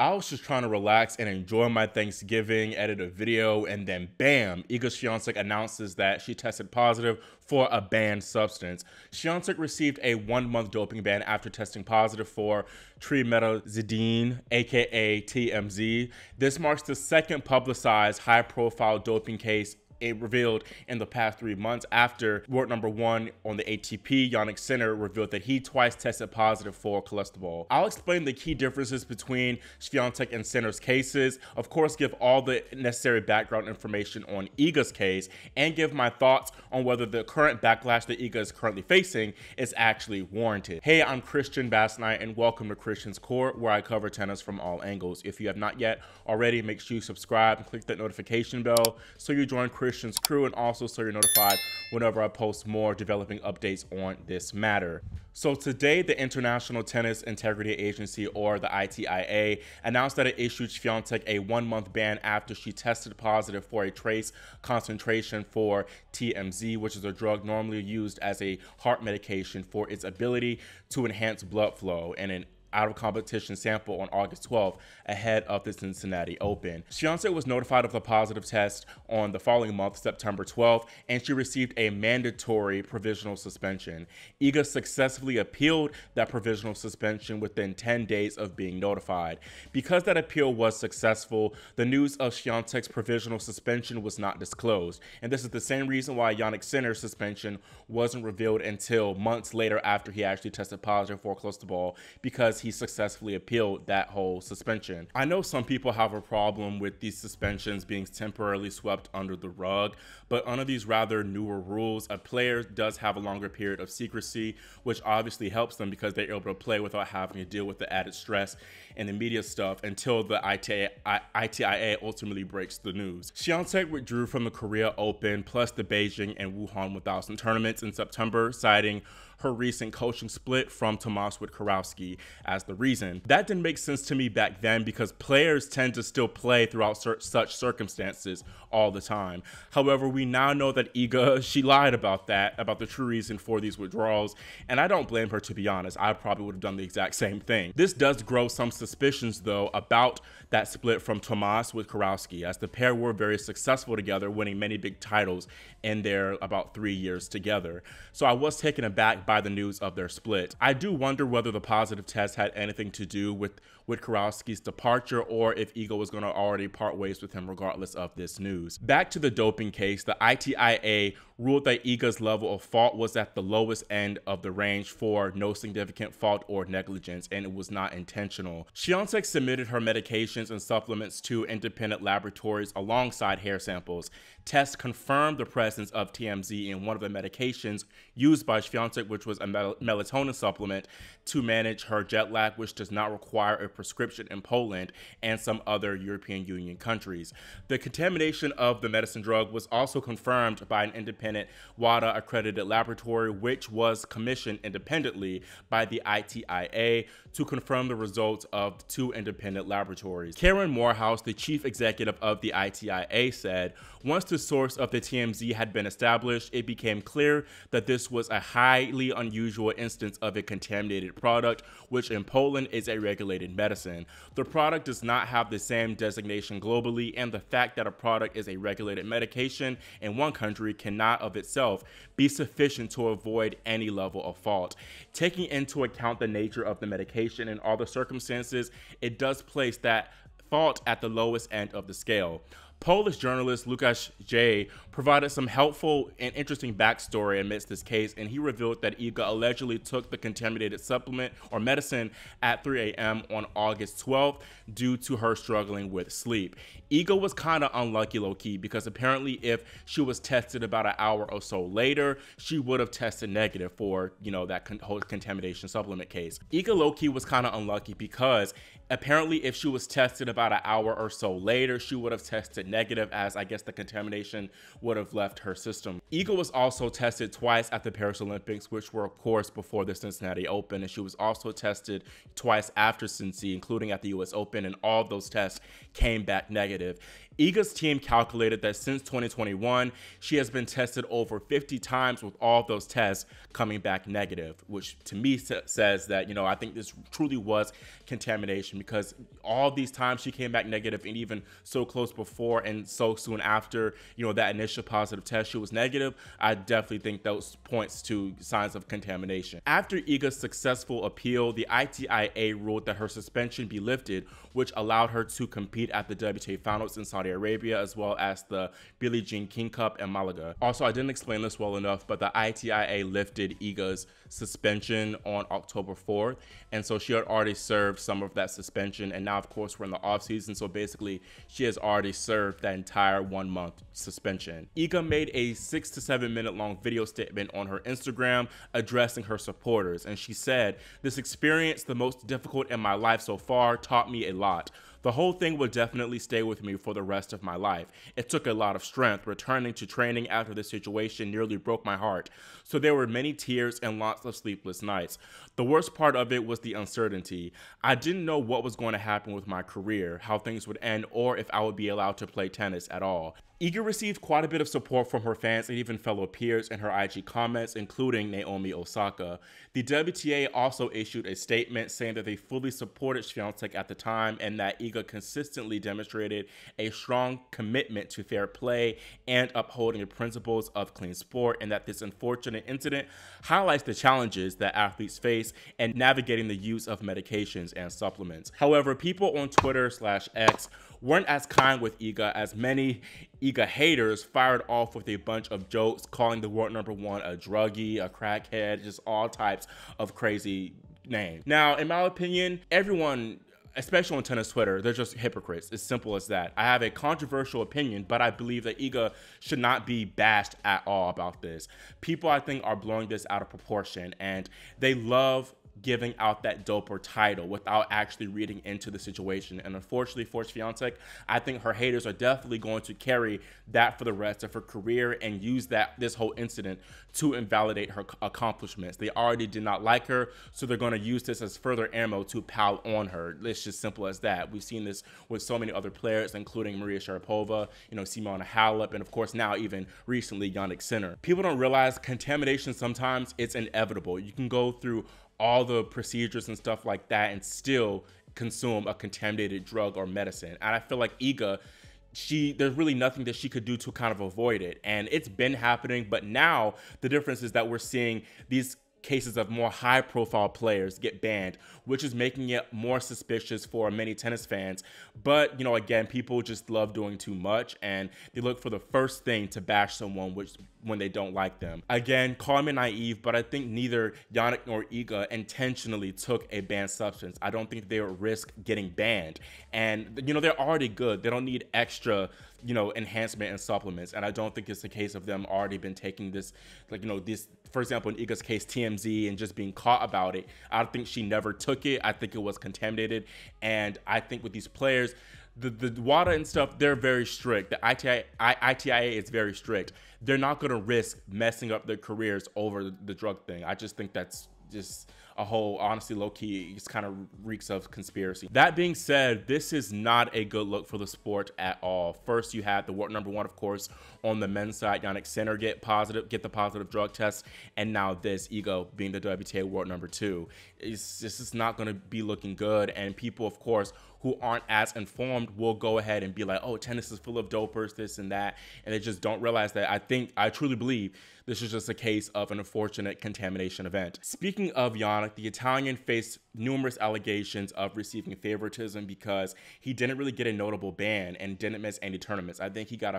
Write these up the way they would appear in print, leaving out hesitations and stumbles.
I was just trying to relax and enjoy my Thanksgiving, edit a video, and then bam, Iga Swiatek announces that she tested positive for a banned substance. Swiatek received a 1-month doping ban after testing positive for trimetazidine, aka TMZ. This marks the second publicized high-profile doping case it revealed in the past 3 months after world number 1 on the ATP, Jannik Sinner, revealed that he twice tested positive for clostebol. I'll explain the key differences between Swiatek and Sinner's cases, of course give all the necessary background information on Iga's case, and give my thoughts on whether the current backlash that Iga is currently facing is actually warranted. Hey, I'm Christian Bassnight and welcome to Christian's Court, where I cover tennis from all angles. If you have not yet already, make sure you subscribe and click that notification bell so you join Christian's crew, and also so you're notified whenever I post more developing updates on this matter. So today, the International Tennis Integrity Agency, or the ITIA, announced that it issued Swiatek a 1-month ban after she tested positive for a trace concentration for TMZ, which is a drug normally used as a heart medication for its ability to enhance blood flow, and an out-of-competition sample on August 12th ahead of the Cincinnati Open. Swiatek was notified of the positive test on the following month, September 12th, and she received a mandatory provisional suspension. Iga successfully appealed that provisional suspension within 10 days of being notified. Because that appeal was successful, the news of Swiatek's provisional suspension was not disclosed, and this is the same reason why Jannik Sinner's suspension wasn't revealed until months later after he actually tested positive for clostebol, because he successfully appealed that whole suspension. I know some people have a problem with these suspensions being temporarily swept under the rug, but under these rather newer rules, a player does have a longer period of secrecy, which obviously helps them because they're able to play without having to deal with the added stress and the media stuff until the ITIA ultimately breaks the news. Swiatek withdrew from the Korea Open plus the Beijing and Wuhan 1000 tournaments in September, citing her recent coaching split from Tomas Wojciechowski as the reason. That didn't make sense to me back then because players tend to still play throughout such circumstances all the time. However, we now know that Iga, she lied about that, about the true reason for these withdrawals, and I don't blame her, to be honest. I probably would have done the exact same thing. This does grow some suspicions though about that split from Tomas Wojciechowski, as the pair were very successful together, winning many big titles in their about 3 years together. So I was taken aback by the news of their split. I do wonder whether the positive test had anything to do with Wojciechowski's departure, or if Iga was going to already part ways with him regardless of this news. Back to the doping case, the ITIA ruled that Iga's level of fault was at the lowest end of the range for no significant fault or negligence, and it was not intentional. Swiatek submitted her medications and supplements to independent laboratories alongside hair samples. Tests confirmed the presence of TMZ in one of the medications used by Swiatek, which was a melatonin supplement to manage her jet lag, which does not require a prescription in Poland and some other European Union countries. The contamination of the medicine drug was also confirmed by an independent WADA accredited laboratory, which was commissioned independently by the ITIA to confirm the results of 2 independent laboratories. Karen Morehouse, the chief executive of the ITIA, said, "Once the source of the TMZ had been established, it became clear that this was a highly unusual instance of a contaminated product, which in Poland is a regulated medicine. The product does not have the same designation globally, and the fact that a product is a regulated medication in one country cannot of itself be sufficient to avoid any level of fault. Taking into account the nature of the medication and all the circumstances, it does place that fault at the lowest end of the scale." Polish journalist Łukasz J. provided some helpful and interesting backstory amidst this case, and he revealed that Iga allegedly took the contaminated supplement or medicine at 3 a.m. on August 12th due to her struggling with sleep. Iga was kind of unlucky low-key because apparently if she was tested about an hour or so later, she would have tested negative for, that whole contamination supplement case. Iga low-key was kind of unlucky because apparently if she was tested about an hour or so later, she would have tested negative, as I guess the contamination would have left her system. Iga was also tested twice at the Paris Olympics, which were of course before the Cincinnati Open, and she was also tested twice after Cincy, including at the US Open, and all of those tests came back negative. Iga's team calculated that since 2021, she has been tested over 50 times, with all of those tests coming back negative, which to me says that, I think this truly was contamination, because all these times she came back negative, and even so close before and so soon after, you know, that initial positive test, she was negative. I definitely think those points to signs of contamination. After Iga's successful appeal, the ITIA ruled that her suspension be lifted, which allowed her to compete at the WTA Finals in Saudi Arabia, as well as the Billie Jean King Cup in Malaga. Also, I didn't explain this well enough, but the ITIA lifted Iga's suspension on October 4th, and so she had already served some of that suspension, and now of course we're in the off season, so basically she has already served that entire 1 month suspension. Iga made a 6 to 7 minute long video statement on her Instagram addressing her supporters, and she said, "This experience, the most difficult in my life so far, taught me a lot. The whole thing will definitely stay with me for the rest of my life. It took a lot of strength. Returning to training after this situation nearly broke my heart. So there were many tears and lots of sleepless nights. The worst part of it was the uncertainty. I didn't know what was going to happen with my career, how things would end, or if I would be allowed to play tennis at all." Iga received quite a bit of support from her fans and even fellow peers in her IG comments, including Naomi Osaka. The WTA also issued a statement saying that they fully supported Swiatek at the time, and that Iga consistently demonstrated a strong commitment to fair play and upholding the principles of clean sport, and that this unfortunate incident highlights the challenges that athletes face in navigating the use of medications and supplements. However, people on Twitter/X weren't as kind with Iga, as many Iga haters fired off with a bunch of jokes, calling the world #1 a druggie, a crackhead, just all types of crazy names. Now, in my opinion, everyone, especially on tennis Twitter, they're just hypocrites. It's simple as that. I have a controversial opinion, but I believe that Iga should not be bashed at all about this. People, I think, are blowing this out of proportion, and they love giving out that doper title without actually reading into the situation. And unfortunately for Swiatek, I think her haters are definitely going to carry that for the rest of her career and use this whole incident to invalidate her accomplishments. They already did not like her, so they're going to use this as further ammo to pile on her. It's just simple as that. We've seen this with so many other players, including Maria Sharapova, you know, Simona Halep, and of course now even recently Jannik Sinner. People don't realize contamination sometimes it's inevitable. You can go through all the procedures and stuff like that and still consume a contaminated drug or medicine. And I feel like Iga, there's really nothing that she could do to kind of avoid it. And it's been happening, but now the difference is that we're seeing these cases of more high-profile players get banned, which is making it more suspicious for many tennis fans. But, you know, again, people just love doing too much, and they look for the first thing to bash someone when they don't like them. Again, call me naive, but I think neither Jannik nor Iga intentionally took a banned substance. I don't think they would risk getting banned. And, you know, they're already good. They don't need extra, you know, enhancement and supplements. And I don't think it's the case of them already been taking this, like, you know, this, for example, in Iga's case, TMZ, and just being caught about it. I don't think she never took it. I think it was contaminated. And I think with these players, the WADA and stuff, they're very strict. The ITIA is very strict. They're not going to risk messing up their careers over the drug thing. I just think that's just a whole, honestly, low-key, it kind of reeks of conspiracy. That being said, this is not a good look for the sport at all. First, you had the world #1, of course, on the men's side, Jannik Sinner get the positive drug test, and now this, Iga being the WTA world #2. This is not going to be looking good, and people, of course, who aren't as informed will go ahead and be like, oh, tennis is full of dopers, this and that, and they just don't realize that. I truly believe this is just a case of an unfortunate contamination event. Speaking of Jannik, the Italian faced numerous allegations of receiving favoritism because he didn't really get a notable ban and didn't miss any tournaments. I think he got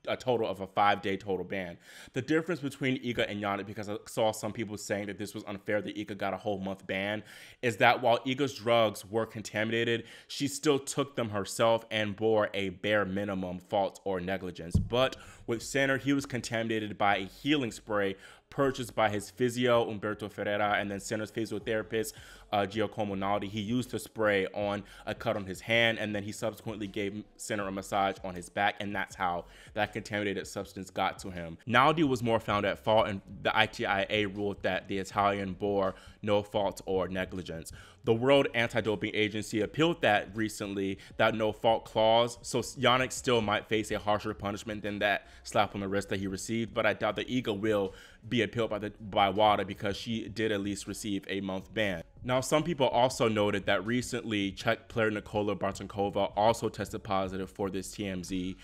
a total of a 5-day total ban. The difference between Iga and Jannik, because I saw some people saying that this was unfair that Iga got a whole month ban, is that while Iga's drugs were contaminated, she still took them herself and bore a bare minimum fault or negligence. But with Sinner, he was contaminated by a healing spray purchased by his physio, Umberto Ferreira, and then Sinner's physiotherapist, Giacomo Naldi. He used the spray on a cut on his hand, and then he subsequently gave Sinner a massage on his back, and that's how that contaminated substance got to him. Naldi was more found at fault, and the ITIA ruled that the Italian bore no fault or negligence. The World Anti-Doping Agency appealed that recently, that no-fault clause, so Jannik still might face a harsher punishment than that slap on the wrist that he received, but I doubt that Iga will be appealed by WADA because she did at least receive a month ban. Now, some people also noted that recently Czech player Nikola Bartonkova also tested positive for this TMZ,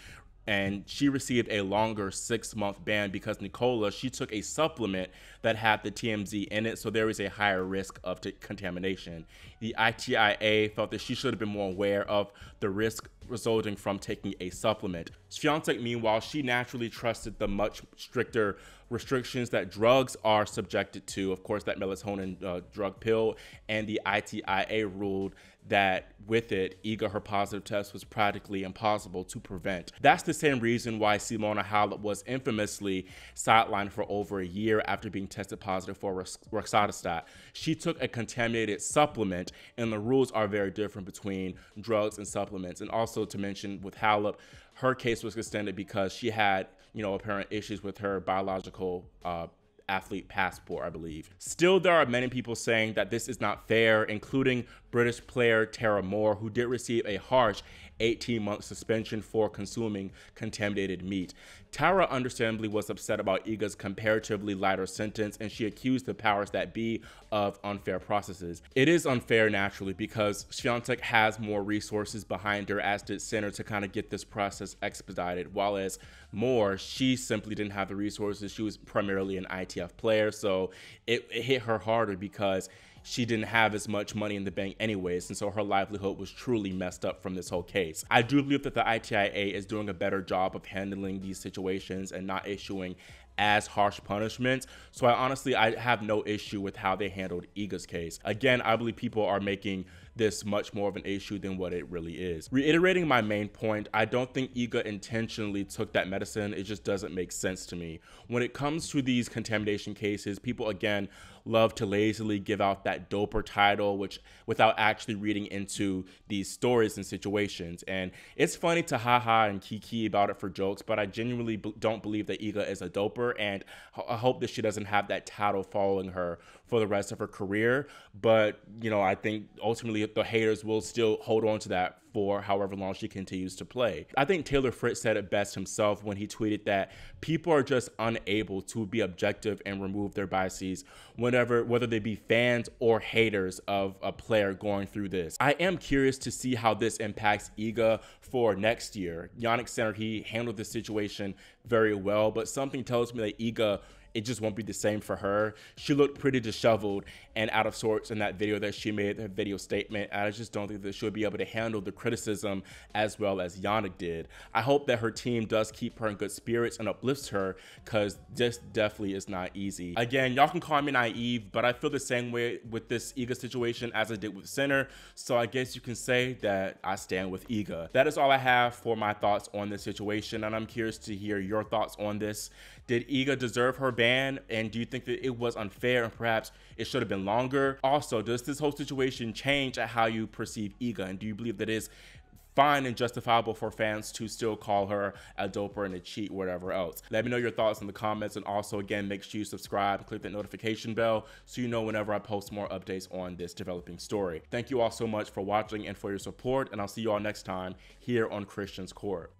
and she received a longer 6-month ban because Nikola, she took a supplement that had the TMZ in it, so there is a higher risk of contamination. The ITIA felt that she should have been more aware of the risk resulting from taking a supplement. Swiatek, meanwhile, she naturally trusted the much stricter restrictions that drugs are subjected to, of course, that melatonin drug pill, and the ITIA ruled that with it, Iga, her positive test was practically impossible to prevent. That's the same reason why Simona Halep was infamously sidelined for over a year after being tested positive for roxadustat. She took a contaminated supplement, and the rules are very different between drugs and supplements. And also to mention with Halep, her case was extended because she had, apparent issues with her biological athlete passport, I believe. Still, there are many people saying that this is not fair, including British player Tara Moore, who did receive a harsh 18-month suspension for consuming contaminated meat. Tara understandably was upset about Iga's comparatively lighter sentence, and she accused the powers that be of unfair processes. It is unfair, naturally, because Swiatek has more resources behind her, as did Sinner, to kind of get this process expedited, while as Moore, she simply didn't have the resources. She was primarily an ITF player, so it hit her harder because she didn't have as much money in the bank anyways, and so her livelihood was truly messed up from this whole case. I do believe that the ITIA is doing a better job of handling these situations and not issuing as harsh punishments, so I have no issue with how they handled Iga's case. Again, I believe people are making this much more of an issue than what it really is. Reiterating my main point, I don't think Iga intentionally took that medicine. It just doesn't make sense to me. When it comes to these contamination cases, people again love to lazily give out that doper title, which without actually reading into these stories and situations. And it's funny to haha and kiki about it for jokes, but I genuinely don't believe that Iga is a doper, and I hope that she doesn't have that title following her for the rest of her career. But, I think ultimately the haters will still hold on to that for however long she continues to play. I think Taylor Fritz said it best himself when he tweeted that people are just unable to be objective and remove their biases whether they be fans or haters of a player going through this. I am curious to see how this impacts Iga for next year. Jannik Sinner, he handled this situation very well, but something tells me that Iga, it just won't be the same for her. She looked pretty disheveled and out of sorts in that video that she made, that video statement. I just don't think that she'll be able to handle the criticism as well as Jannik did. I hope that her team does keep her in good spirits and uplifts her, because this definitely is not easy. Again, y'all can call me naive, but I feel the same way with this Iga situation as I did with Sinner. So I guess you can say that I stand with Iga. That is all I have for my thoughts on this situation, and I'm curious to hear your thoughts on this. Did Iga deserve her ban, and do you think that it was unfair and perhaps it should have been longer? Also, does this whole situation change at how you perceive Iga, and do you believe that it's fine and justifiable for fans to still call her a doper and a cheat, whatever else? Let me know your thoughts in the comments, and also again, make sure you subscribe and click that notification bell so you know whenever I post more updates on this developing story. Thank you all so much for watching and for your support, and I'll see you all next time here on Christian's Court.